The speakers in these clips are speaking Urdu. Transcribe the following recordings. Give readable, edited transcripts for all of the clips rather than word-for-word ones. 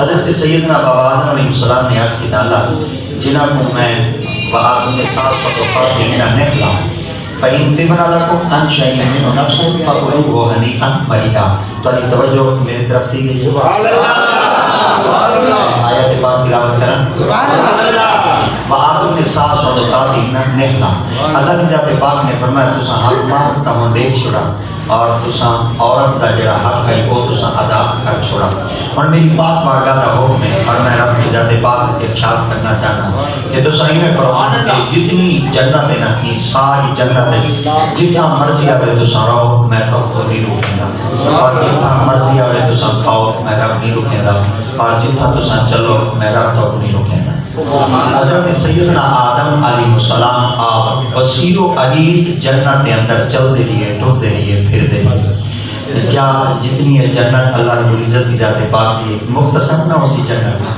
حضرت سیدنا بابا آدم علیہ السلام نے آج کی ڈالا جنہاں کو میں بہت نے ساتھ صدقات دینا نکلا فَإِن تِبْنَ لَكُمْ عَنْ شَيْءٍ مِّنْهُ نَفْسٌ فَكُلُوهُ ہَنِیئًا مَرِیئًا. تو توجہ میری طرف دی گئی آیت پاک تلاوت کریں. وَآدم نے ساتھ صدقات دینا نکلا. اللہ کی ذات پاک نے فرمایا تساں حق مار تمہوں دے چھڑا اور تساں عورت دا جڑا حق ہے وہ تساں ادا کر چھوڑا. اور میری پاک بارگاہ دا حکم ہے اور میں رب کی ذات پاک ارشاد کرنا چاہنا کہ تساں میں قرآن کی جتنی جنت ہے نا کی ساری جنت ہے جتنا مرضی آوے تساں رہو میں تو نہیں روکیں گا اور جتنا مرضی آوے تساں کھاؤ میں رب نہیں روکیں گا اور جتنا تساں چلو میں رب تو نہیں روکیں گا. حضرت سیدنا آدم علیہ السلام آپ وسیع و عریض جنت کے اندر چل دے رہی ہے ٹر دے رہی ہے پھر دے رہی ہے. کیا جتنی ہے جنت اللہ رب العزت کی ذات پاک کی مختصر نہ ہو سی جنت ہے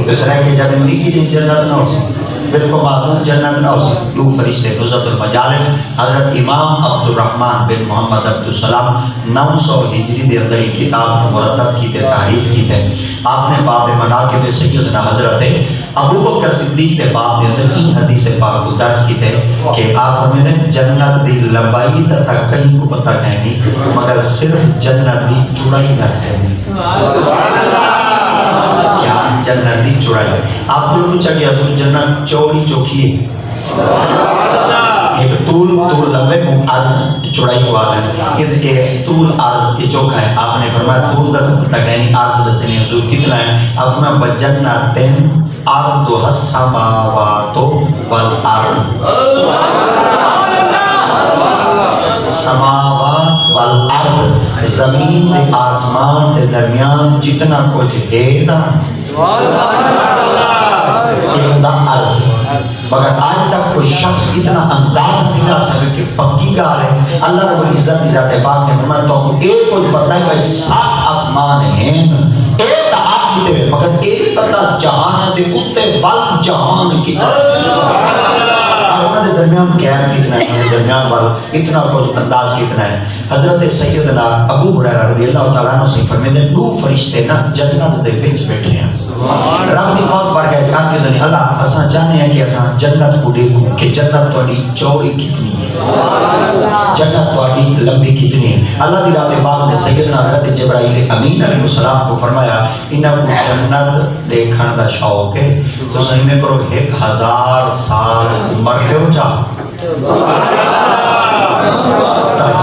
کس رہ کے جب امریکی دی جنت نہ ہو سی بالکل معدود جنت نہ ہو سی. دو فرشتے نزت المجالس حضرت امام عبد الرحمن بن محمد عبدالسلام 900 ہجری دے اندر ہی کتاب مرتب کی تے تحریر کی تے آپ نے باب مناقب سیدنا حضرت ابو بکر صدیق کے باب دے اندر این حدیث پاک کو درج کی تے کہ آپ نے جنت دی لمبائی تک کہیں کو پتہ نہیں مگر صرف جنت دی چوڑائی دستے ہیں. کیا جنت دی چوڑائی آپ کو پوچھا کہ حضور جنت چوڑی چوکھی ہے ایک طول لمبے عرض چوڑائی کو آتا ہے کہ طول عرض کی چوکھا ہے. آپ نے فرمایا طول تک یعنی عرض دسنے حضور کتنا ہے آپ فرمایا بجنتین ارض السماوات والارض سماوات والارض زمین تے آسمان کے درمیان جتنا کچھ ہے نا عرض مگر آج تک کوئی شخص اتنا انداز نہیں لا سکے کہ پکی گال ہے. اللہ رب العزت کی ذات پاک نے فرمایا تو ایک کچھ پتہ ہے کہ 7 آسمان ہیں ایک آپ کی دے مگر ایک پتہ جہان ہے دے اتے بل جہان کی انہوں نے درمیان گیپ کتنا ہے درمیان والا اتنا کچھ انداز کتنا ہے. حضرت سیدنا ابو ہریرہ رضی اللہ تعالیٰ عنہ سے فرمیندے 2 فرشتے نا جنت دے وچ بیٹھے ہیں. رب دی بہت بار گئے جان کے دنیا اللہ اساں جانے ہیں کہ اساں جنت کو دیکھوں کہ جنت تہاڈی چوڑی کتنی ہے جنت تہاڈی لمبی کتنی ہے. اللہ دی ذات پاک نے سیدنا حضرت جبرائیل امین علیہ السلام کو فرمایا انہاں کو جنت دیکھن دا شوق ہے تو صحیح میں کرو 1000 سال عمر کے ہو جا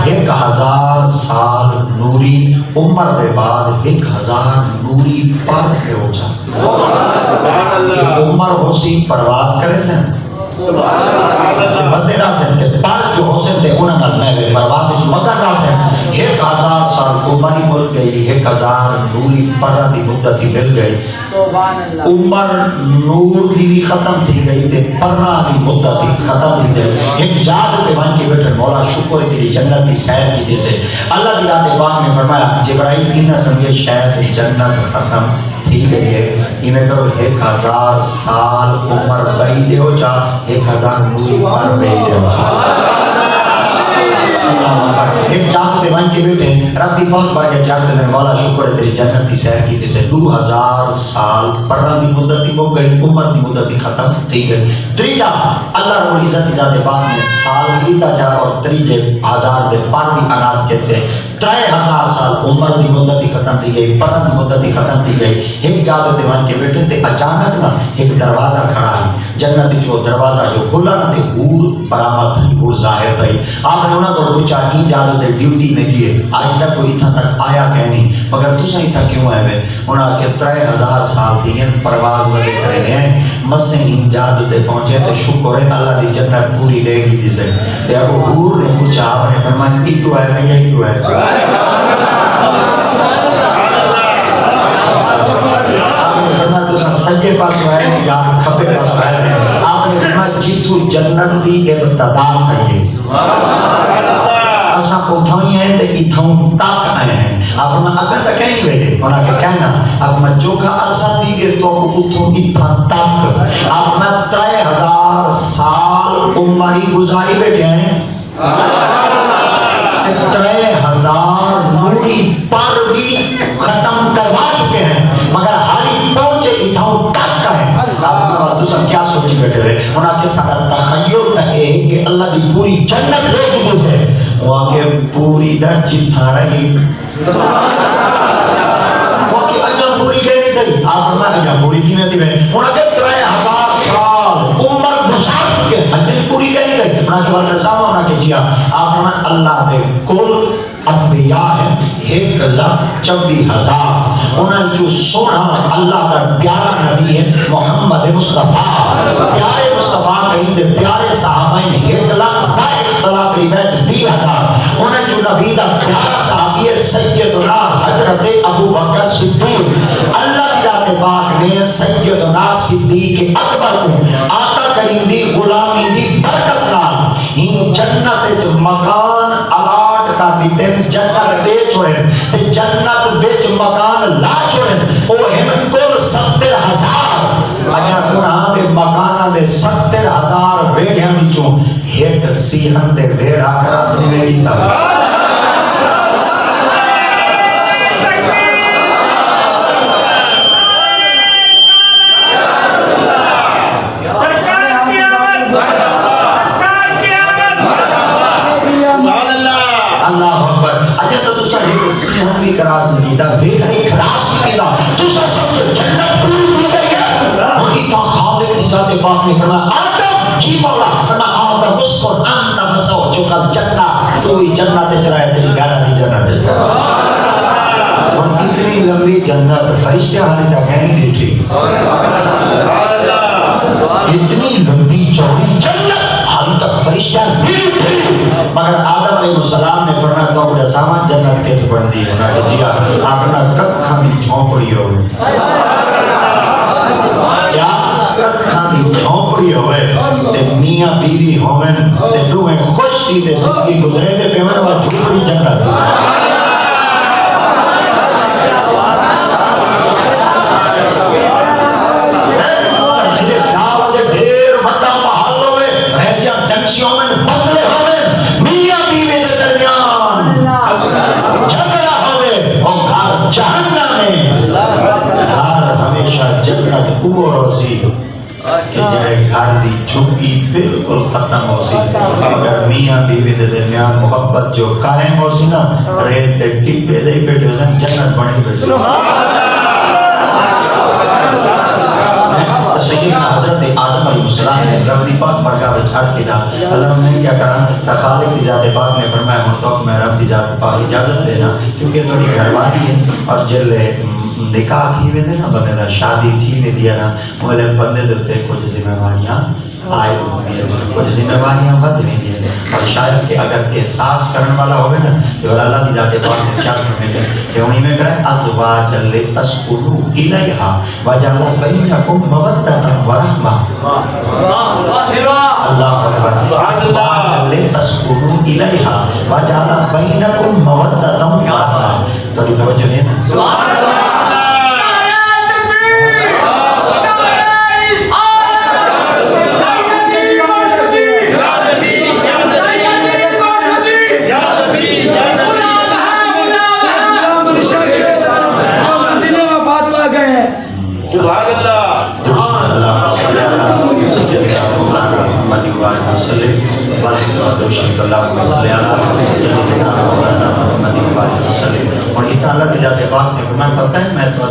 1000 سال نوری عمر دے بعد 1000 نوری پر کے ہو جا عمر ہو سی پرواز کرے سن بندے راسن تے پر جو ہو سکتے انہاں نال میں پرواز اس مگر راسن 1000 سال عمر مل گئی 1000 نوری پر دی مدت مل گئی عمر نور دی بھی ختم تھی گئی تے پرنا دی مدت بھی ختم تھی گئی. ایک یاد تے بن کے بیٹھے مولا شکر ہے تیری جنت کی سیر کی جیسے اللہ دی ذات پاک نے فرمایا جبرائیل کی نہ سمجھے شاید جنت ختم تھی گئی ہے انہیں کرو 1000 سال عمر بئی دے ہو جا 1000 نوری پر بئی دے ہو جا. ایک جات دے بن کے بیٹھے رب دی بہت بار کے جات دے مولا شکر ہے تیری جنت کی سیر کی جیسے 2000 سال پرنا دی مدت ہو گئی عمر دی مدت ختم تھی گئی. تریجا اللہ رب العزت کی ذات پاک نے سال کیتا جا اور تریجے 1000 دے پر بھی انات کہتے ہیں 3000 سال عمر دی مدت ختم تھی گئی پرنا دی مدت ختم تھی گئی. ایک جات دے بن کے بیٹھے تے اچانک نا ایک دروازہ کھڑا ہے جنت جو دروازہ جو کھلا نہ تے حور برآمد ہے حور ظاہر ہے. آپ نے انہاں کو پوچھا کی جادو دے ڈیوٹی میں کیے آج تک کوئی تھا تک آیا کہ نہیں مگر تسا ہی تھا کیوں ہے میں انہاں کے 3000 سال دی پرواز وجہ کرے ہیں مسے ہی جادو دے پہنچے تے شکر ہے اللہ دی جنت پوری لے گی جسے تے ابو حور نے پوچھا آپ نے فرمایا کی تو ہے میں یہی تو ہے سجے پاس ہے یا کھبے پاس ہے آپ نے فرمایا جتھوں جنت دی ابتدا ہے اساں اٹھائی ہیں تے اتھوں تک آئے ہیں. آپ فرمایا اگر تک کہیں بیٹھے انہاں کے کہنا آپ فرمایا چوکھا عرصہ دی گئے تو اتھوں اتھاں تک آپ فرمایا 3000 سال عمری گزاری بیٹھے ہیں 3000 نوری پر بھی ختم کروا چکے ہیں تسا کیا سوچ بیٹھے ہوئے انہاں کے سارا تخیل تک ہے کہ اللہ دی پوری جنت لے کی دوسرے وہاں کے پوری دا جتھا رہی وہاں کی اجم پوری کہنی تھی آپ فرمائے اجم پوری کی نہیں تھی انہاں کے 3000 سال عمر گزار چکے اجم پوری کہنی تھی انہاں کے بعد نظام انہاں کے جیا آپ فرمائے اللہ دے کل انبیاء ہیں 1,24,000 انہیں جو سونا اللہ کا پیارا نبی ہے محمد مصطفیٰ پیارے مصطفیٰ کہیں دے پیارے صحابہ ہیں 1,00,000 اختلاف روایت 20,000 انہیں جو نبی کا پیارا صحابی ہے سیدنا حضرت ابو بکر صدیق اللہ کی ذات پاک نے سیدنا صدیق اکبر کو آقا کریم دی غلامی دی برکت نال ہی جنت مکان الاٹ کا دیدن جنت دے چھوڑیں تے جنت بچ مکان لا چھوڑیں او ہم کل 70,000 اگر گناہ دے مکانہ دے 70,000 ویڑیاں بیچوں ایک سیہن دے ویڑا کراس ویڑی تا ہم بھی کراس نہیں دیتا بیٹا ہی کراس نہیں دیتا تو سا سمجھے جنت پوری دی گئی ہے اور کی کہا خالق کی ذات پاک نے فرمایا آدم جی مولا فرمایا آدم اسکن انت فسو چکا جنت تو ہی جنت چرائے تیری گارہ دی جنت چرائے اور کتنی لمبی جنت فرشتے حالی تھا کہیں نہیں تھی اتنی لمبی چوڑی جنت حالی تک فرشتے نہیں تھی مگر آدم علیہ السلام نے فرمایا تو بڑا سامان جنت کے تو پڑھ دی ہونا کہ جیا اپنا کب کھامی جھونپڑی ہوئے کیا کب کھامی جھونپڑی ہوئے تے میاں بیوی ہوئے تے دوہیں خوش تھی تے زندگی گزرے تے پیمن وہ جھونپڑی جنت کہ جائے گھر دی چھپی بالکل ختم ہو سی اگر میاں بیوی دے درمیان محبت جو قائم ہو سی نا ریت دے ٹپے دے بیٹھے ہو سن جنت بڑی بیٹھے سیدنا حضرت آدم علیہ السلام نے رب دی پاک برکہ بچھات کی دا اللہ نے کیا کرا تخالق کی ذات پاک نے فرمایا مرتوق میں رب دی ذات پاک اجازت دینا کیونکہ تو گھر والی ہے اور جلے نکاح تھی میں دینا بندے دا شادی تھی میں دیا نا مولے بندے دلتے کچھ ذمہ واریاں آئے ہوئے کچھ ذمہ واریاں بد نہیں دیئے اور شاید کہ اگر احساس کرنے والا ہوئے نا تو اللہ کی ذات پاک نے چاہت کرنے دے کہ انہی میں کرے ازواج لتسکنوا الیہا وجعل بینکم مودۃ ورحمہ اللہ اکبر ازواج لتسکنوا الیہا وجعل بینکم مودۃ ورحمہ تو توجہ ہے سبحان اللہ اور یہ اللہ کی ذات پاک سے میں پتہ ہے میں تو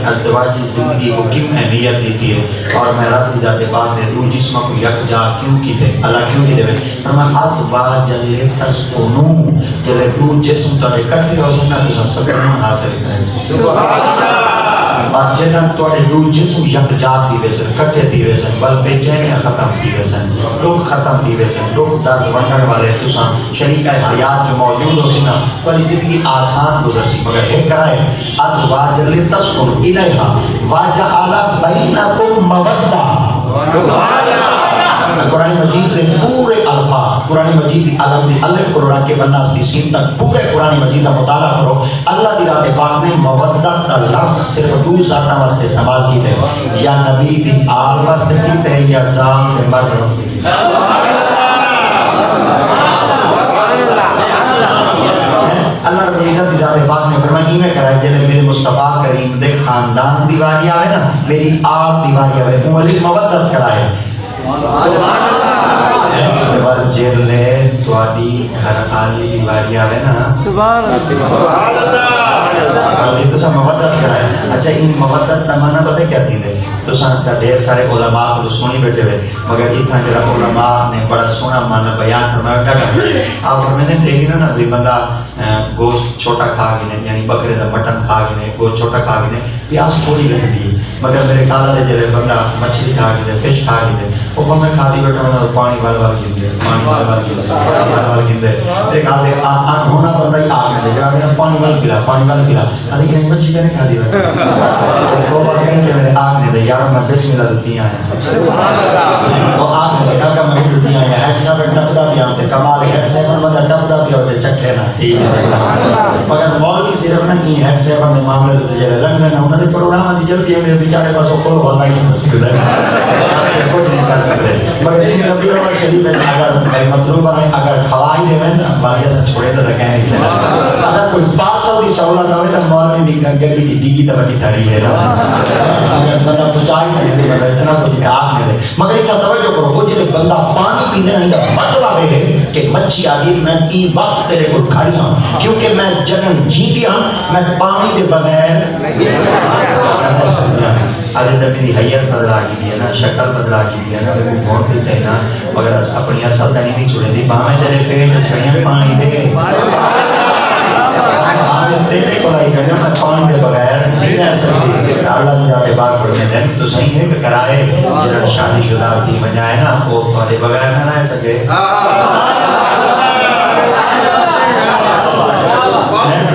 ازدواجی زندگی کو کیوں اہمیت دیتی ہے اور میں رب کی ذات پاک نے دو جسموں کو یکجا کیوں کی تھے اللہ کیوں کی دے فرمایا ازواج لتسکنوا جلے دو جسم تو اکٹھے ہو سکنا تو سکون حاصل کریں سبحان اللہ اور جنن توڑے دو جسم یکجات دی ویسن کٹے دی ویسن بل بے چینیاں ختم دی ویسن لوگ ختم دی ویسن لوگ درد ونڈن والے تسان شریکہ حیات جو موجود ہو سنا تو علی زندگی آسان گزر سی مگر ایک کرائے ازواج لتسکنوا الیہا وجعل بینکم مودۃ سبحان اللہ قرآن مجید کے پورے الفاظ قرآن مجید کی علم دی الف قرآن کے بناس دی سین تک پورے قرآن مجید کا مطالعہ کرو اللہ دی ذات پاک نے مودت کا لفظ صرف دو ذاتاں واسطے استعمال کی ہے یا نبی دی آل واسطے کی ہے یا ذات دے مرد واسطے کی اللہ رب العزت کی ذات پاک نے فرمایا میں کرا جے میرے مصطفیٰ کریم دے خاندان دیواری آوے نا میری آگ دیواری آوے ان والی مودت کرائے دیوار جیل لے تو آدھی گھر آلی دیواری آوے نا سبحان اللہ یہ تو سا مودت کرائے. اچھا ان مودت تمانا بتے کیا تھی دے تو سا ڈھیر سارے علماء کو سنی بیٹھے ہوئے مگر اتنا جرا علماء نے بڑا سونا مانا بیان فرمایا ڈاٹا آپ میں نے دیکھی نا بھی بندہ گوشت چھوٹا کھا گنے یعنی بکرے دا مٹن کھا گنے گوشت چھوٹا کھا گنے پیاس تھوڑی رہ دی مگر میرے خیال ہے جرے بندہ مچھلی کھا گنے فش کھا گنے وہ کو میں کھا دی بیٹھا ہونا پانی بال بال گندے پانی بال بال گندے میرے خیال ہے آن ہونا بندہ ہی آگ میں جرا دے پانی بال پلا ادھے کہ مچھلی کا نہیں کھا دی بیٹھا تو بات کہیں کہ میرے آگ نے دے یار میں بسم اللہ دیتی آئے وہ آگ نے دیکھا کہ میں دیتی آئے ہیڈ سیون ڈبدا بھی آتے کمال ہیڈ سیون بندہ ڈبدا بھی ہوتے چکھے نا ٹھیک ہے مگر مولوی صرف نہیں ہیڈ سیون دے معاملے تو تجھے لگنے نا انہوں نے پروگرام آتی جلدی ہے میرے بیچارے پاس وہ کھولو ہوتا ہی نہیں سکتا ہے کچھ نہیں کر سکتے مگر ان ربی اور شریف ہے اگر مطلوب ہے اگر خواہی دے میں نا بالیہ سے چھوڑے تو رکھیں نہیں سے اگر کوئی 500 دی سہولت ہوئے تو مولوی بھی گڑی دی ڈیگی تو بڑی ساری ہے بندہ پچائی نہیں بندہ اتنا کچھ دھاک نہیں دے مگر ایک توجہ کرو وہ جلے بندہ پانی پینے نہیں تو مطلب ہے کہ مچھی آگی میں ای وقت تیرے کو کھڑی ہوں کیونکہ میں جنن جیتی ہوں میں پانی دے بغیر آدھے تو میری حیت بدلا کی دی ہے نا شکل بدلا کی دی ہے نا میں بھون پیتے ہیں نا مگر اپنی اصل تنی نہیں چھوڑے دی باہمیں تیرے پیٹ چھڑیاں پانی دے تیرے کو لائی کرنا میں پانی دے بغیر نہیں رہ سکتی اللہ کی ذات بات پڑھنے دیں تو صحیح ہے کہ کرائے جنہاں شادی شدہ تھی بجائے نا وہ تھوڑے بغیر نہ رہ سکے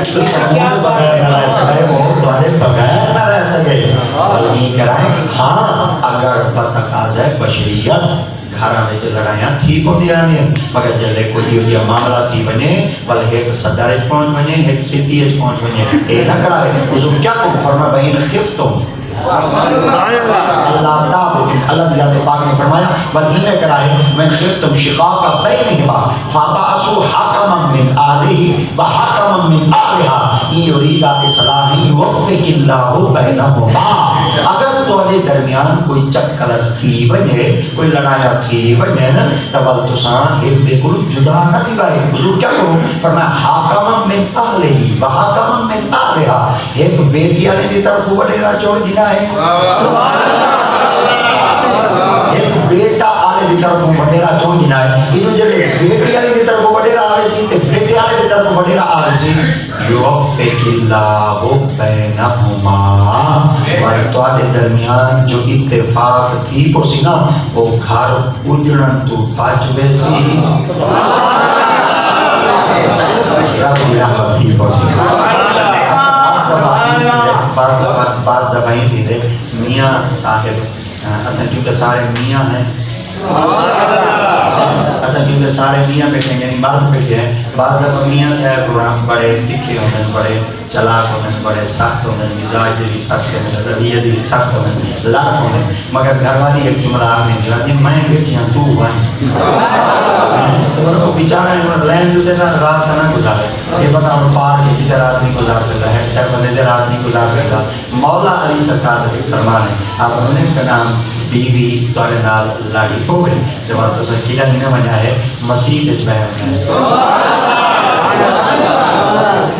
تو سمجھے بغیر نہ رہ سکے وہ تھوڑے بغیر نہ رہ سکے بلکہ کرائے ہاں اگر بتقاضہ بشریت گھراں وچ لڑائیاں تھی کو دیا نہیں مگر جلے کوئی یہ معاملہ تھی بنے بل ایک صدر پہنچ بنے ایک سٹی پہنچ بنے اے نہ کرائے حضور کیا کو فرما بین خفتم اللہ تعالی اللہ ذات پاک نے فرمایا بل انہیں کرائے من خفتم شقاق بینہما فبعثوا حکما من آلہ وحکما من آلہا ان یرید اصلاحا یوفق اللہ بینہما اگر تو نے درمیان کوئی چکلس تھی بنے کوئی لڑایا تھی بنے نا تبل تسان ایک بالکل جدا نہ تھی بھائی حضور کیا کروں فرمایا حکما من آلہ وحکما من آلہا ایک بیٹی آنے کی طرف وڈیرا چوڑ دینا ہے ایک بیٹا آلے دی طرف وڈیرا چون دینا ہے انہوں جلے بیٹی آلے دی طرف وڈیرا آوے سی تے بیٹی آلے دی طرف وڈیرا آوے سی یوفق اللہ بینہما ورطوہ دے درمیان جو اتفاق تھی پو سی نا وہ گھر اجڑن تو پاچوے سی رب دی رحمت تھی پو سی بعض دفعی تھی دے میاں صاحب اصلا کیونکہ سارے میاں ہیں اصلا کیونکہ سارے میاں بیٹھے ہیں یعنی مرد بیٹھے ہیں بعض دفعہ میاں صاحب پروگرام بڑے تکھے ہونے بڑے چلاک ہونے بڑے سخت ہونے مزاج بھی سخت ہونے رویہ بھی سخت ہونے لڑ ہونے مگر گھر والی ایک جملہ آپ نے کہا کہ میں بیٹیاں تو ہوئیں تو ان کو بیچارہ ہیں لین جو دینا رات کا نہ گزارے یہ بتا ہم پار کسی کا رات نہیں گزار سکتا ہے سر بندے دے رات نہیں گزار سکتا مولا علی سرکار نے فرمان ہے آپ انہوں نے کا نام بیوی توڑے نال لاڑی ہو گئی جب آپ تو سر کیلا ہی نہ وجہ ہے مسیح اجبہ ہے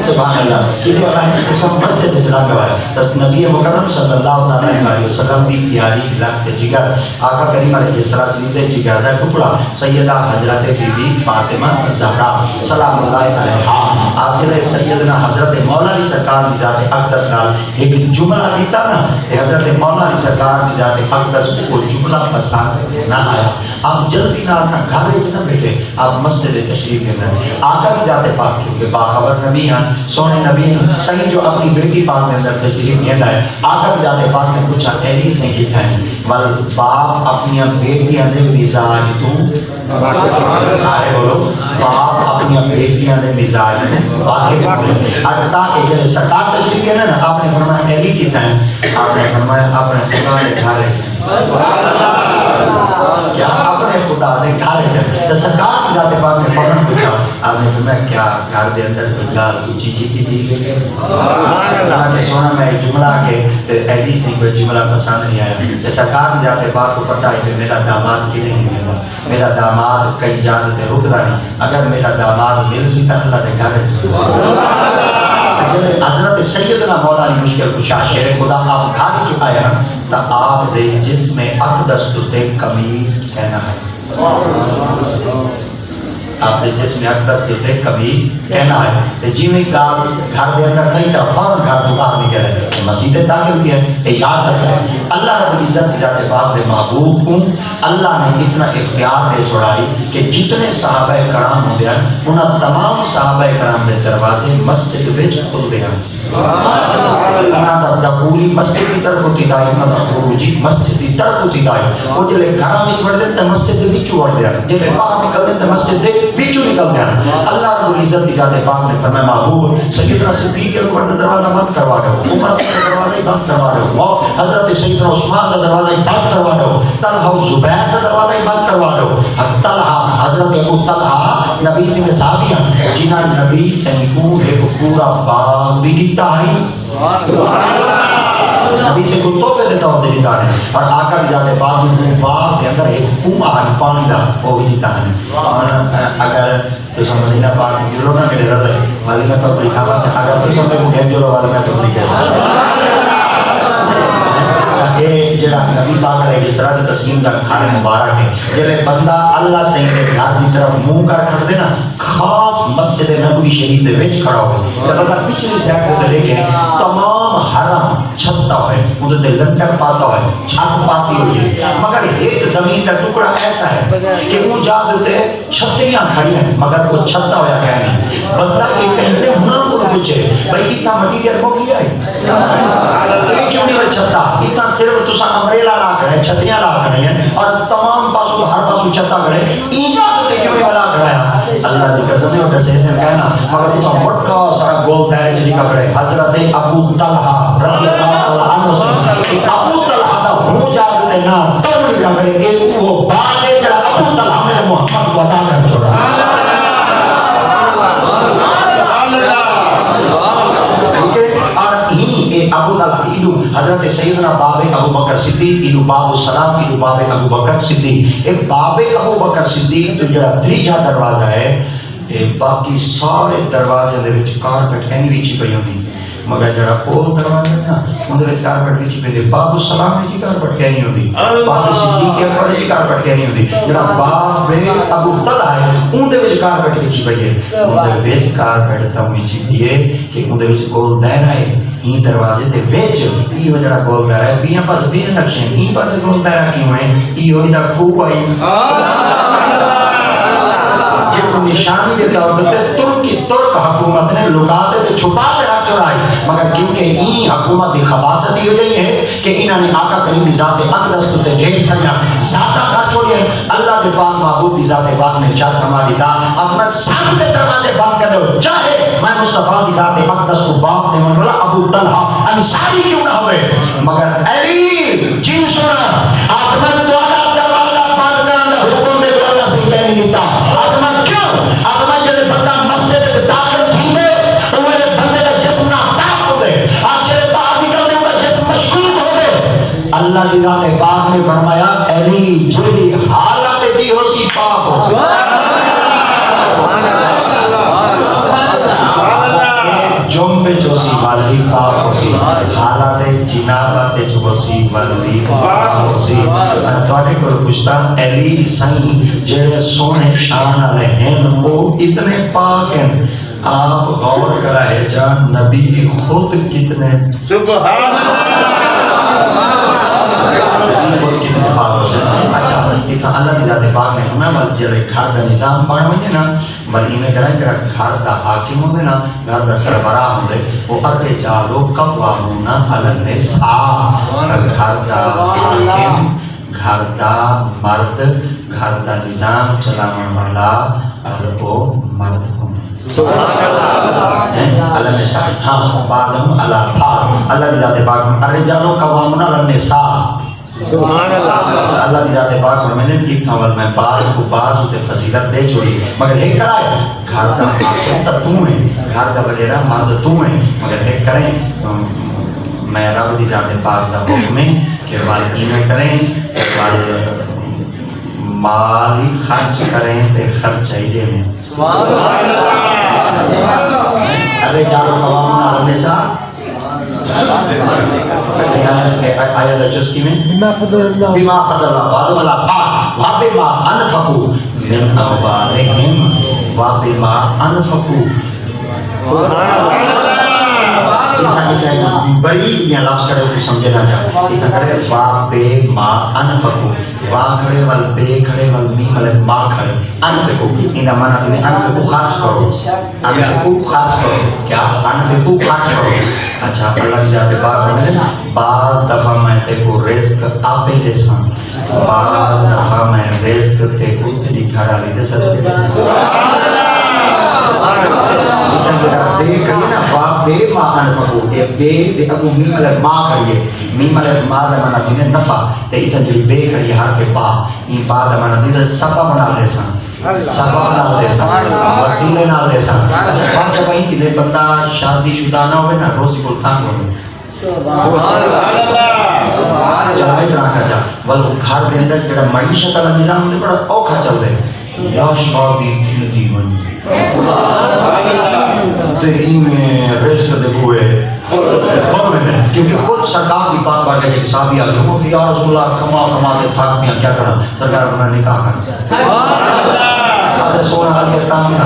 سبحان اللہ کیونکہ اللہ نے سب مسجد اجرا کروایا تو نبی مکرم صلی اللہ علیہ وسلم بھی پیاری لکھ جگر آقا کریم علیہ السلام سے جگر دا ٹکڑا سیدہ حضرت بی بی فاطمہ زہرا سلام اللہ علیہا آخر سیدنا حضرت مولا علی سرکار کی ذات اقدس نال ایک جملہ دیتا نا کہ حضرت مولا علی سرکار کی ذات اقدس کو جملہ پسند نہ آیا آپ جلدی نہ اپنا گھر وچ نہ بیٹھے آپ مسجد تشریف لے رہے آقا کی ذات پاک کیونکہ باخبر نبی ہیں سونے نبی صحیح جو اپنی بیٹی پاک میں اندر تشریف لے رہا ہے آقا کی ذات پاک نے کچھ اہلی سے کہتا ہے ول باپ اپنی بیٹیاں دے مزاج تو سارے بولو باپ اپنی بیٹیاں دے مزاج تو واقعی اگتا کہ جب سرکار تشریف لے رہا ہے آپ نے فرمایا اہلی کہتا ہے آپ نے فرمایا اپنے خدا نے گھر کیا اپنے خدا دے گھر جائے تو سرکار کی ذات پاک نے فوراً پوچھا آپ نے فرمایا کیا گھر دے اندر کوئی گال اونچی جیتی دی گئی ہے اللہ نے سونا میں جملہ کے ایڈی سے کوئی جملہ پسند نہیں آیا کہ سرکار کی ذات پاک کو پتہ ہے کہ میرا داماد کی نہیں ملے گا میرا داماد کئی جانتے رکتا نہیں اگر میرا داماد مل سکتا اللہ نے گھر حضرت سیدنا مولانا مشکل کشا شیر خدا آپ گھر چکا ہے تو آپ دے جس میں اقدس تے قمیض کہنا ہے آپ دے جس میں اقدس تے قمیض کہنا ہے تے جی میں گھر دے اندر کئی تا فوراً گھر تو باہر نکل ہے مسجد داخل کیا ہے یاد رکھیں اللہ رب العزت کی ذات پاک دے محبوب کو اللہ نے اتنا اختیار دے چھوڑائی کہ جتنے صحابہ کرام ہوتے ہیں انہاں تمام صحابہ کرام دے دروازے مسجد وچ کھل گئے ہیں انہاں دا پوری مسجد کی طرف ہوتی دائی انہاں دا خروجی مسجد کی طرف ہوتی دائی وہ جلے گھراں وچ وڑ دے تے مسجد دے وچ وڑ دے جلے باہر نکل دے تے مسجد دے وچوں نکل دے اللہ رب العزت کی ذات پاک نے فرمایا محبوب سیدنا صدیق اکبر کا دروازہ بند کروا دو عمر کا دروازہ بند کروا دو حضرت سیدنا عثمان کا دروازہ بند کروا دو طلحہ و زبیر کا دروازہ بند کروا دو طلحہ حضرت ابو طلحہ نبی سے صحابی ہیں جنہاں نبی سے کو ایک پورا باغ بھی دیتا ہے نبی سے کو توفے دیتا ہوتے دیتا ہے اور آقا کی ذات پاک میں باغ کے اندر ایک کنواں ہے پانی کا وہ بھی دیتا ہے اگر تو مدینہ پاک میں جلو نہ میرے رضا مدینہ تو اپنی خبر سے اگر تو سب میں جلو والا میں تو نہیں کہتا کہ جڑا نبی پاک علیہ الصلوۃ والتسلیم کا کھانے مبارک ہے جڑے بندہ اللہ سے گھر کی طرف منہ کر کھڑ دے نا خاص مسجد نبوی شریف دے وچ کھڑا ہو جب بندہ پچھلی سائیڈ تے لے کے تمام حرم چھتا ہوئے اودے تے لنٹر پاتا ہوئے چھت پاتی ہوئی مگر ایک زمین کا ٹکڑا ایسا ہے کہ وہ جا تے چھتریاں کھڑی ہیں مگر وہ چھتا ہویا ہے نہیں بندہ کے کہتے ہاں کو پوچھے بھائی کتنا مٹیریل ہو گیا ہے کیوں نہیں چھتا اتنا صرف تسا امبریلا لا کھڑے چھتریاں لا کھڑے ہیں اور تمام پاسو ہر پاسو چھتا کھڑے ایجاد تے کیوں نہیں والا کھڑا اللہ دی قسم ہے اور سے کہنا مگر تو بڑا سارا گول دائرے جڑی کھڑے حضرت ابو طلحہ رضی اللہ عنہ سے ابو طلحہ دا ہو جا تے نا تم نہیں کھڑے کہ وہ باغ ہے جڑا ابو طلحہ میں محمد کو عطا کر چھوڑا ابو طلحہ ایدو حضرت سیدنا باب ابو بکر صدیق ایدو باب السلام ایدو باب ابو بکر صدیق ایک باب ابو بکر صدیق تو جڑا تریجا دروازہ ہے باقی سارے دروازے دے وچ کارپٹ اینی وچ پئی ہوندی مگر جڑا پول دروازہ ہے نا اندر وچ کارپٹ وچ پئی باب السلام وچ کارپٹ کہنی ہوندی باب صدیق کے اوپر وچ کارپٹ کہنی ہوندی جڑا باب ابو طلحہ ہے اون دے وچ کارپٹ وچ پئی ہے اون دے وچ کارپٹ تم وچ پئی ہے کہ اون دے وچ گول دائرہ ہے این دروازے دے وچ ایو جڑا گول دائرہ ہے بیاں پاس بیاں نقشے این پاس گول دائرہ کیوں ہے ایو دا خوب ہے جب نشانی دیتا ہوتا ہے ترک حکومت نے لکاتے تھے چھپاتے رکھ چھوڑائی مگر کیونکہ این حکومت کی خباصتی ہو جائی ہے کہ انہوں نے آقا کریم کی ذات اقدس تے ڈھیر سنیا ذاتہ کر چھوڑی ہے اللہ کے پاک محبوب کی ذات پاک نے ارشاد فرما دیتا اپنا سب کے دروازے بند کر دو چاہے میں مصطفیٰ کی ذات اقدس کو باپ نے والا ابو طلحہ انصاری کیوں نہ ہوئے مگر علی جن سنا آدمت دوارا دروازہ بند کرنا حکم میں دوارا سے کہہ نہیں دیتا آدمت کیوں آدمت جلے بندہ مسجد کے داخل تھی میں انہوں بندے کا جسم نہ پاک ہو گئے آپ چلے باہر نکلنے ان کا جسم مشکوک ہو گئے اللہ کی ذات پاک نے فرمایا علی جلی حالت جی ہو سی پاک ہو جمبے جو سی والدی پاک ہو سی حالات جنابت جو سی والدی پاک ہو سی میں توڑے کو پوچھتا علی سائیں جڑے سونے شان والے ہیں وہ اتنے پاک ہیں آپ غور کرائے جا نبی خود کتنے سبحان اچھا اتنا اللہ کی ذات پاک نے ہمیں بل جڑے گھر کا نظام پڑھ ہوئے نا بل میں کرائیں کہ گھر کا حاکم ہوندے نا گھر کا سربراہ ہوندے وہ الرجال قوامون علی النساء گھر کا حاکم گھر کا مرد گھر کا نظام چلانے والا اور وہ مرد اللہ نے ساتھ ہاں بعدم اللہ پاک اللہ کی ذات پاک الرجال قوامون علی النساء سبحان اللہ اللہ کی ذات پاک فرمائے کہ تھا ول میں بعض کو بعض تے فضیلت دے چھوڑی مگر ایک کرائے گھر دا حاکم تو ہے گھر دا وغیرہ مرد تو ہے مگر ایک کریں میں رب کی ذات پاک دا حکم ہے کہ والدین کریں مال ہی خرچ کریں تے خرچ چاہیے میں ارے جارو قوامنا النساء آیت چسکی میں بما فضل اللہ بعض والا بعض وبما انفقوا من اموالهم وبما انفقوا بڑی یہ لفظ کرے تو سمجھے نہ جا یہ کرے وا بے ما انفقوا وا کھڑے ول بے کھڑے ول می مل ما کھڑے انفقوا ان معنی میں انفقوا خرچ کرو انفقوا خرچ کرو کیا انفقوا خرچ کرو اچھا اللہ کی ذات پاک ہے بعض دفعہ میں تے کو رزق آپ ہی دے سان بعض دفعہ میں رزق تے کو تیری گھر والی دے سکتے سبحان اللہ بے کریے نا باپ بے ماں انفقو یہ بے بے ابو میم علیہ ماں کریے میم علیہ ماں دمانا دینے نفع تے اتن جلی بے کریے ہر کے با این با دمانا دینے سبا بنا لے سان سبا بنا لے سان وسیلے نہ لے سان اچھا بات جب آئی کہ بندہ شادی شدہ نہ ہوئے نا روزی کو تانگ ہوئے سبحان اللہ چلائے جنا کر جا ولو گھر دے اندر جڑا معیشت والا نظام دے بڑا اوکھا چل دے یا شادی تھی دیون تیری میں رزق دے ہوئے کیونکہ خود سرکار کی بات بات ہے کہ صحابی آگے وہ کہ یا رسول اللہ کما کما دے تھاک میں کیا کرنا سرکار اپنا نکاح کر آدھے سونا آدھے تانگا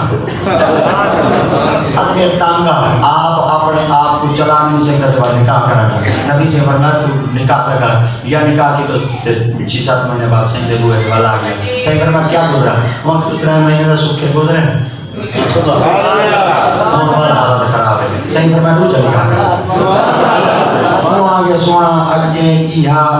آدھے تانگا آپ اپنے آپ کو چلا نہیں سکتا تو نکاح کرنا نبی سے فرمایا تو نکاح لگا یا نکاح کی تو 6-7 مہینے بعد سنتے ہوئے والا آ گیا صحیح فرمایا کیا گزرا وقت 3 مہینے کا سکھ کے گزرے والا حالت خراب ہے صحیح فرمایا روچہ نکاح کرنا وہ آگے سونا اگے یہاں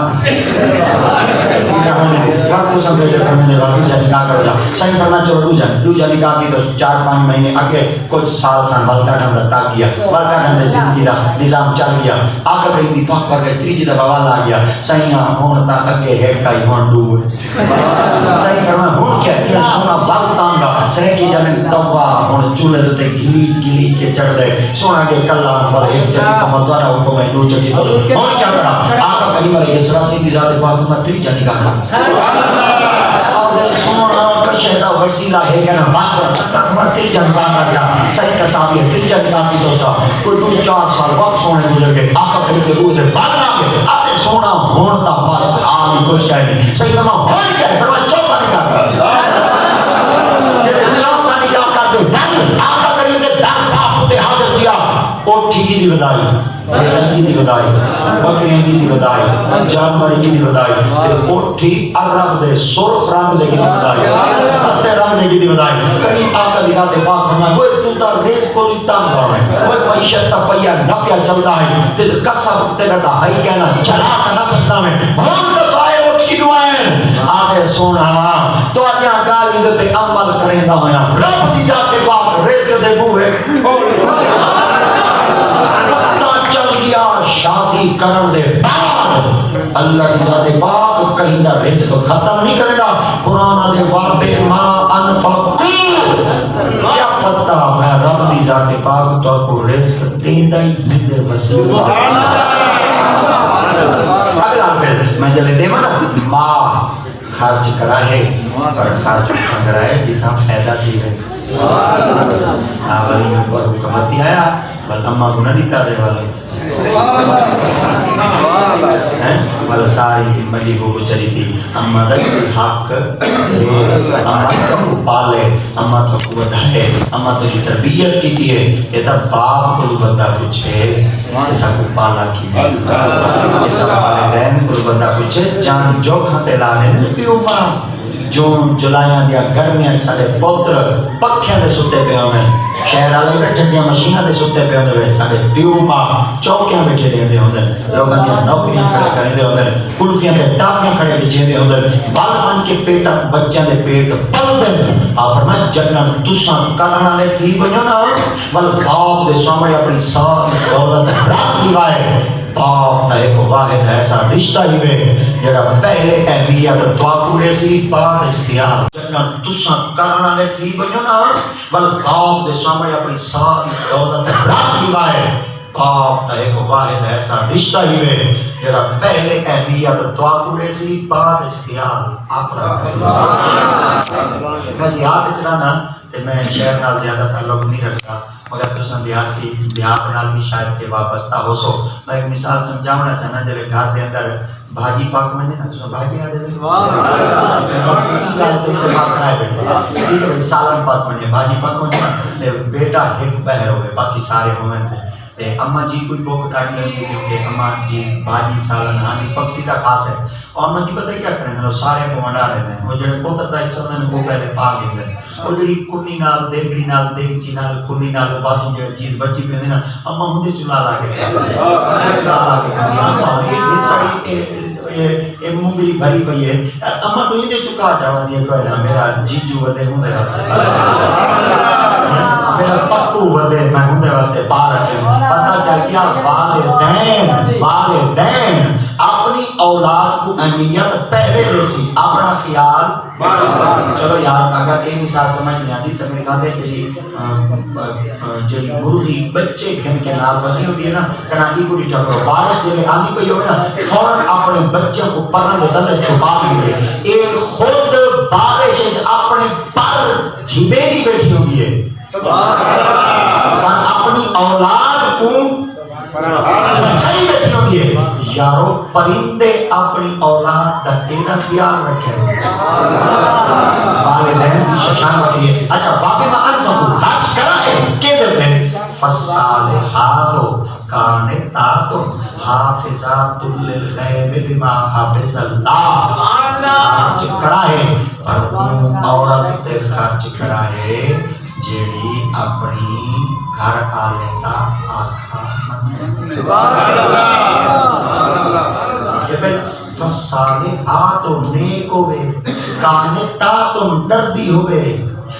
تو سمجھے کہ ہم نے روچہ نکاح کر جا صحیح فرمایا چلو روچہ نکاح کی تو 4-5 مہینے آگے کچھ سال سان بلکہ ڈھنگا تا گیا بلکہ ڈھنگا زندگی دا نظام چل گیا آگے کہیں بھی پاک پر گئے 3 دفعہ والا آ گیا صحیح ہون تا اگے ہے کئی ہون ڈوب صحیح فرمایا ہون کیا ہے سونا بل تانگا صحیح کی جانے توبہ ہون چولے دوتے گلیت کے چڑھ دے سونا کے کلہ پر ایک جگہ کا مدوارا حکم ہے 2 جگہ ہون کیا کرا آقا کریم علیہ السلام کی ذات فاطمہ 3 جگہ نکاح اور سونا کا شہدہ وسیلہ ہے کہ نا بات کرا سکر ہمارا 3 جگہ نکاح کر جا صحیح تصاوی ہے 3 جگہ نکاح کی دوستا کوئی 2-4 سال وقت سونے گزر گئے آقا کریم سے روح دے بعد نہ گئے آتے سونا ہون تا بس آمی کچھ کہہ نہیں صحیح فرما ہون کیا ہے فرما چوکا نکاح کر چوکا نکاح کر دے آقا کریم نے در پاک دے حاضر کیا اور ٹھیکی دی بدائی رنگی دی بدائی بکری دی بدائی جانور کی دی بدائی اوٹھی عرب دے سرخ رنگ دے کی بدائی پتے رنگ دے کی بدائی کریم آقا دی رات پاک فرمائے وہ تو تا رزق کو تام گا وہ معیشت تا پیا نہ پیا چلتا ہے تے کسب تے دا ہائی کہنا چلا نہ سکتا میں بہت دسائے اٹھ کی دعائیں آدھے سونا تو اپنا گالی تے عمل کریں دا ہویا رب دی ذات پاک رزق دے بوئے شادی کرن دے بعد اللہ کی ذات پاک کہیں نہ رزق ختم نہیں کرے گا قرآن دے وابے ما انفقو کیا پتہ میں رب کی ذات پاک تو کو رزق دیندہ ہی دے وسیلہ اگلا پھر میں جلے دے مانا ماں خرچ کرا ہے پر خرچ کرا ہے جتنا فائدہ تھی ہے آولی پر حکمت بھی آیا بل اممہ گناہ نہیں کر دے والے والا ساری مجھے کو چلی تھی اممہ دست حق اممہ تک پالے اممہ تک ودھائے اممہ تک تربیت کی تھی ہے یہ تب باپ کو بندہ پوچھے ایسا کو پالا کی یہ والدین کو بندہ پوچھے جان جو کھاتے لانے پیو ماں جو جلائیاں دیا گرمیاں سارے پوتر پکھیں دے ستے پہ ہمیں شہر والے بیٹھے دیا مشیناں دے ستے پہ ہوندے سارے پیو ماں چوکیاں بیٹھے دے ہوندے لوگاں دی نوکریاں کھڑے کرے دے ہوندے کلفیاں تے ٹاپیاں کھڑے بچے دے ہوندے بال بن کے پیٹ بچیاں دے پیٹ پل دے آپ فرمایا جنت تساں کرن والے تھی بنو نا ول باپ دے سامنے اپنی ساری دولت رکھ دیوائے باپ کا ایک واحد ایسا رشتہ ہی وے جڑا پہلے اہمیت دعا پورے سی بعد اختیار جنت تساں کرن والے تھی بنو نا ول باپ دے سامنے اپنی ساری دولت رکھ دیوائے باپ کا ایک واحد ایسا رشتہ ہی وے جڑا پہلے اہمیت دعا پورے سی بعد اختیار اپنا میں یاد اچرانا کہ میں شہر نال زیادہ تعلق نہیں رکھتا مگر تساں دیہات نال بھی شاید کہ وابستہ ہو سو میں ایک مثال سمجھاونا چاہنا جڑے گھر دے اندر بھاجی پاک میں نا تساں بھاجی آ دے سالن پاک میں بھاجی پاک میں بیٹا ایک بہر ہوئے باقی سارے ہوئے تے اماں جی کوئی بوک ڈاڑی ہوئی کہ اماں جی بھاجی سالن ہاں پکسی کا خاص ہے اور اماں جی پتہ کیا کریں وہ سارے کو ونڈا رہتے ہیں وہ جڑے پوتر دا سالن کو پہلے پا گئے اور جڑی کنی نال دیگڑی نال دیگچی نال کنی نال باقی جڑی چیز بچی پئی نا اماں مجھے چلا لا کے چلا لا کے یہ ساری اے مونگری بھری پئی ہے اماں تو یہ چکا جاوا دی کہ میرا جیجو ودے ہوں میرا پپو ودے میں ہوں واسطے پا رکھے پتہ چل گیا والدین اپنی اولاد کو اہمیت پہلے جیسی اپنا خیال چلو یار اگر یہ مثال سمجھ نہیں آتی تو میرے کہتے جی مرغی بچے گھن کے نال بنی ہوتی ہے نا کہنا یہ کوئی ٹکرو بارش کے لیے آندھی پئی ہو نا فوراً اپنے بچوں کو پروں کے تلے چھپا بھی دے یہ خود بارش اپنے پر جھبے دی بیٹھی ہوتی ہے اپنی اولاد کو بچائی بیٹھی ہوتی ہے یارو پرندے اپنی اولاد کا تیرا خیال رکھے والدین کی ششان وقتی ہے اچھا واقعی میں انفقو خرچ کرا ہے کہ دیتے فالصالحاتو قانتاتو حافظات للغیب بما حافظ اللہ خرچ کرا ہے پر عورت خرچ کرا ہے جیڑی اپنی گھر آلے کا آکھا فالصالحات نیک ہوئے قانتات ڈردی ہوئے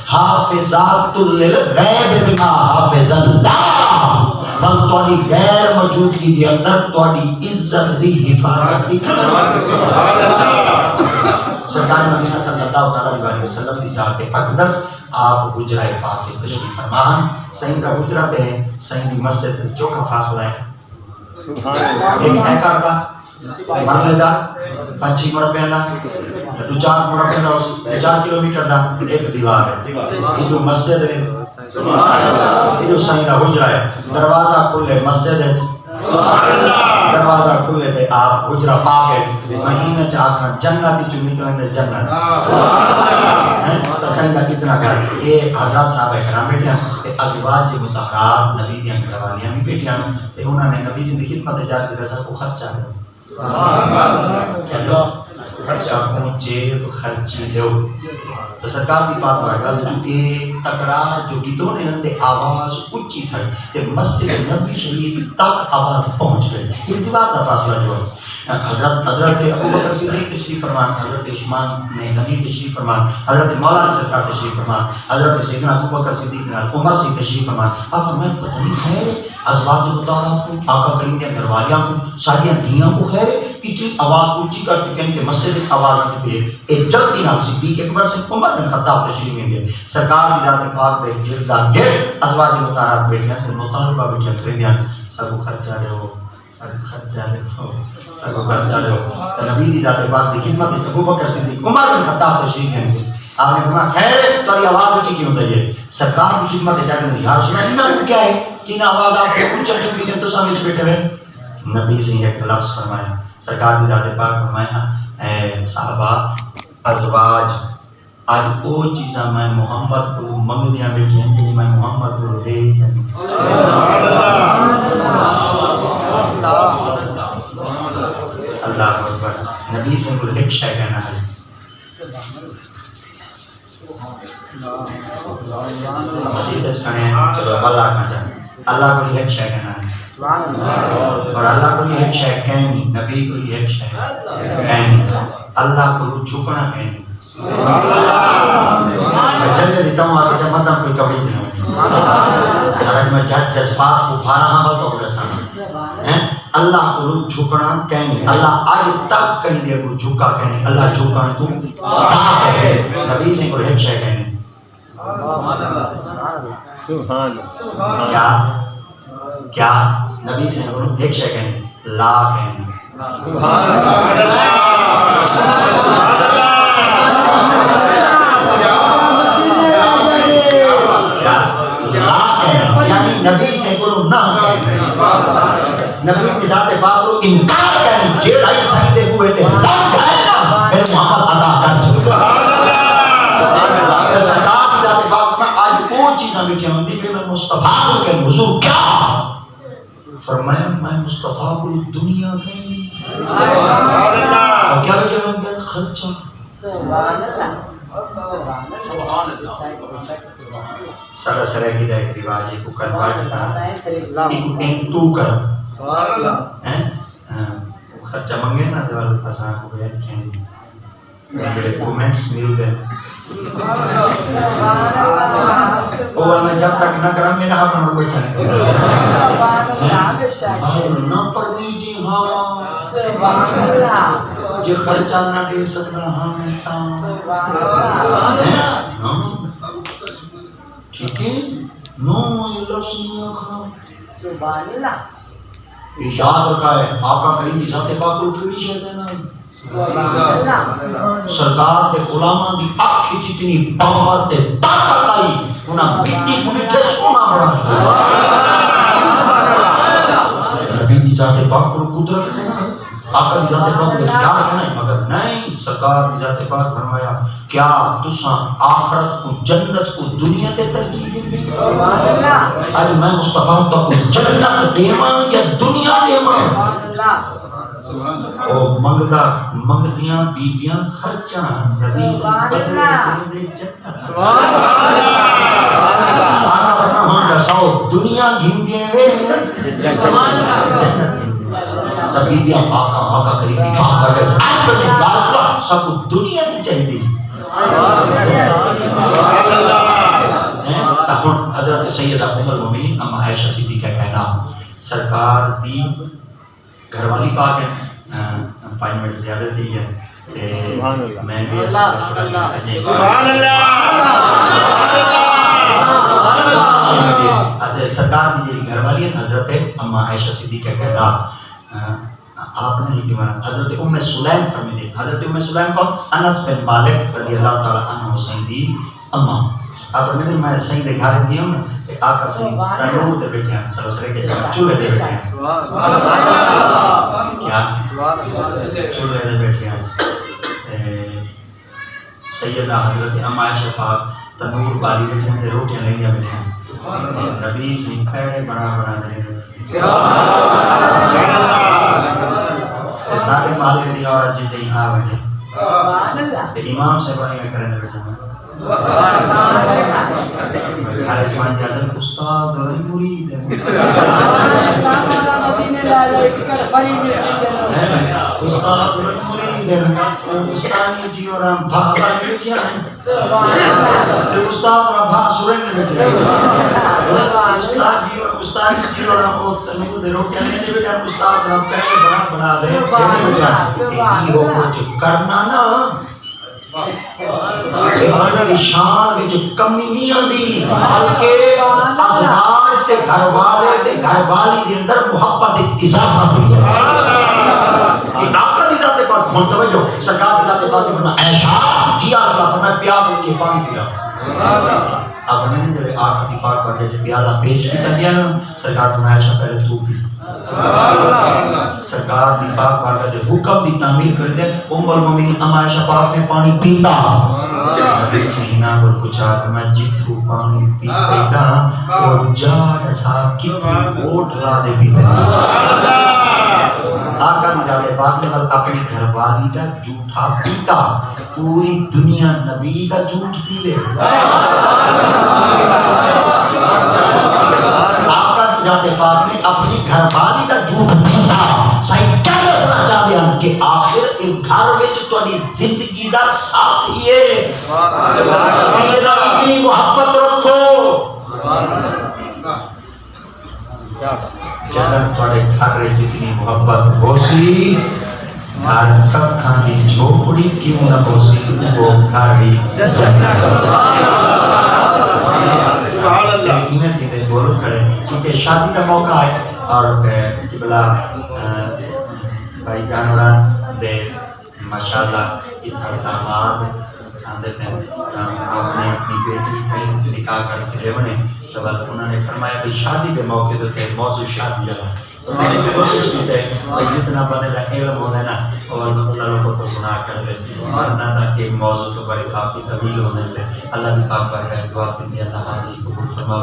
حافظات للغیب بما حافظ اللہ بل تواڈی غیر موجودگی دے اندر تواڈی عزت دی حفاظت دی سرکار مدینہ صلی اللہ علیہ وسلم کی ذات اقدس آپ حجرہ پاک کی تشریف فرمان سین کا حجرہ پہ سین کی مسجد چوکھا فاصلہ ہے ایک ایکڑ کا مرلے دا 5 مربع دا 4 مربع دا 4 کلومیٹر دا ایک دیوار ہے یہ مسجد ہے یہ سین کا حجرہ ہے دروازہ کھلے مسجد ہے دروازہ کھلے تے آپ حجرہ پاک ہے مہینے چاہاں جنتی چمی کرنے جنت سین کا کتنا گھر یہ حضرات صاحب کرام بیٹھے ہیں ازواج مطہرات نبی دیاں گھروالیاں بھی بیٹھے ہیں انہوں نے نبی سے خدمت جار کے رسا کو خرچہ ہے خرچہ پہنچے تو خرچی لو تو سرکار کی بات بڑھا جو کہ تکرار جو گیتوں نے اندے آواز اچھی تھا کہ مسجد نبی شریف تک آواز پہنچ گئی یہ دیوار کا فاصلہ جو ہے حضرت ابو بکر صدیق تشریف فرمان حضرت عثمان نے غنی تشریف فرمان حضرت مولانا سرکار تشریف فرمان حضرت سیدنا ابو بکر صدیق نے عمر سے تشریف فرمان آپ ہمیں پتہ نہیں خیر ازواج مطہرات کو آقا کریم کے گھروالیاں کو ساری دھیاں کو خیر اتنی آواز اونچی کر چکے ہیں کہ مسجد آواز آتی ہے ایک جلدی نام صدیق اکبر سے عمر بن خطاب تشریف میں گئے سرکار کی ذات پاک پہ گردا گر ازواج مطہرات بیٹھے ہیں مطالبہ بیٹھے خریدیاں سب خرچہ لے ہو سب خرچہ لے ہو سب خرچہ لے ہو نبی کی ذات پاک کی خدمت ابو بکر صدیق عمر بن خطاب تشریف میں گئے آپ نے فرمایا خیر تمہاری آواز اونچی کیوں ہوتی ہے سرکار کی خدمت جا کے یا رسول اللہ کیا ہے کہ آواز آپ کو اونچا کیوں کی تو سامنے بیٹھے ہوئے نبی سے ایک لفظ فرمایا سرکار کی ذات پاک فرمایا اے صحابہ ازواج آج وہ چیزاں میں محمد کو منگ دیا بیٹھی ہیں کہ میں محمد کو دے اللہ اکبر نبی سے کوئی ایک شے کہنا ہے مسجد کھڑے ہیں چلو اللہ کا جان اللہ کو ایک شے کہنا ہے اور اللہ کو ایک شے کہنی نبی کو ایک شے کہنی اللہ کو جھکنا کہنی جلدی دیتا ہوں آگے سے مطلب کوئی کبھی نہیں ہوتی اور میں جذبات کو بھارا ہاں بلتا ہوں رسانا اللہ کو جھکنا کہنی اللہ آج تک کہیں دے کو جھکا کہنی اللہ جھکا تو نبی سے کو ایک شے کہنی سبحان کیا نبی سے کو ایک شے کہنی لا کہنی یعنی نبی سے کو نہ نبی کی ذات پاک کو انکار کریں جے لائی سائیدے ہوئے تھے لگ گئے نا میرے محمد عطا کر سرکار کی ذات پاک میں آج وہ چیزیں بیٹھے ہوندی کہ میں مصطفیٰ کو کہ حضور کیا فرمایا میں مصطفیٰ کو دنیا کہیں اور کیا بیٹھے ہوندے خرچہ سبحان اللہ سارا سرے کی دا ایک رواج ہے کو کلمہ کرتا ایک تو کر خرچہ منگے نا دوال پسان کو بیان کہیں میرے کومنٹس مل گئے اور میں جب تک نہ کرم میرا حق نہ کوئی چلے نہ پڑھنی جی ہاں جو خرچہ نہ دے سکتا ہمیشہ ٹھیک ہے نو یہ لفظ نہیں آکھا سبحان اللہ یاد رکھا ہے آقا کریم کی ذات پاک کو کیڑی شے دینا سرکار کے غلاماں دی اکھ جتنی پاور تے طاقت آئی انہاں مٹی کو بھی سونا بڑا نبی دی ذات پاک کو قدرت ہے آقا دی ذات پاک کو اختیار ہے مگر نہیں سرکار دی ذات پاک فرمایا کیا تساں آخرت کو جنت کو دنیا تے ترجیح دیں سبحان اللہ آج میں مصطفیٰ تو جنت دیواں یا دنیا دیواں سبحان اللہ او منگدیاں بیبیاں خرچاں نبی سے بدلے جنت سبحان اللہ آقا فرمایا سو دنیا گھن دے وے جنت بیبیاں آقا کریم کی بات کر کے آج بڑے دارسلہ سب دنیا کی چاہیے تاہم حضرت سیدہ ام المومنین اما عائشہ صدیقہ کہنا سرکار دی گھر والی پاک ہے 5 منٹ زیادہ دی ہے میں بھی سبحان اللہ سرکار دی جڑی گھر والی ہے حضرت اما عائشہ صدیقہ کہنا آپ نے یہ مانا حضرت ام سلیم فرمائے حضرت ام سلیم کو انس بن مالک رضی اللہ تعالی عنہ سیدی اما آپ فرمائے میں سید گھر دی ہوں کہ آقا سے تنور دے بیٹھے ہیں چلو سرے کے چولہے دے بیٹھے ہیں کیا چولہے دے بیٹھے ہیں سیدہ حضرت اما عائشہ پاک تنور بالی بیٹھے ہیں روٹیاں لے جا بیٹھے ہیں نبی سے پیڑے بنا دے سارے مالک دی عورت جی دیں آ بیٹھے سبحان اللہ امام سے بڑی میں کرنے بیٹھے ہیں ہر جوان جادر استاد اور مرید ہے استاد اور مرید ہے استانی جی اور ہم بھاگا بیٹھے ہیں استاد اور بھاگ سورے دے بیٹھے ہیں استاد جی اور استانی جی اور ہم تنور دے روٹیاں دے بیٹھے ہیں استاد اور ہم پہلے بنا دے یہ وہ کچھ کرنا نا ہماری شان وچ کمی نہیں آندی بلکہ ازواج سے گھر والے تے گھر والی دے اندر محبت اضافہ ہوئی ہے آقا دی ذات پاک ہن توجہ سرکار دی ذات پاک میں عائشہ جی اللہ میں پیاس لگی پانی پیا اب میں نے جب آقا دی پاک پر پیالہ پیش کیتا گیا نا سرکار نے عائشہ پہلے تو بھی سرکار دی پاک پاک جو حکم دی تعمیل کر دے ام المومنین اما عائشہ پاک نے پانی پیتا نبی سینہ پر پوچھا کہ میں جتھو پانی پیتا اور جا ایسا کتنی ووٹ لا دے پیتا آقا کی ذات پاک نے بل اپنی گھر والی کا جھوٹا پیتا پوری دنیا نبی کا جھوٹ پیوے آقا کی ذات پاک نے اپنی گھر والی کا جھوٹ پیتا صحیح کیا دسنا چاہتے ہیں کہ آخر ایک گھر وچ تہاڈی زندگی دا ساتھی ہے اتنی محبت رکھو جنت تھوڑے گھر میں جتنی محبت ہو سی گھر ککھاں دی جھوپڑی کیوں نہ ہو سی وہ گھر ہی جنت سبحان اللہ انہیں تیرے بولو کھڑے کیونکہ شادی کا موقع ہے اور قبلہ بھائی جانوران دے ماشاءاللہ اس گھر داماد آندے میں اپنے اپنی بیٹی کا نکاح کر کے لیونے تو انہوں نے فرمایا کہ شادی کے موقع تو موضوع شادی ہے میں نے کوشش کی ہے جتنا بنے دا علم ہونے نا اور اللہ کو تو گناہ کر دے مرنا تھا کہ موضوع تو بڑے کافی طویل ہونے سے اللہ کی پاک پر ہے دعا کی اللہ حاضر کو فرما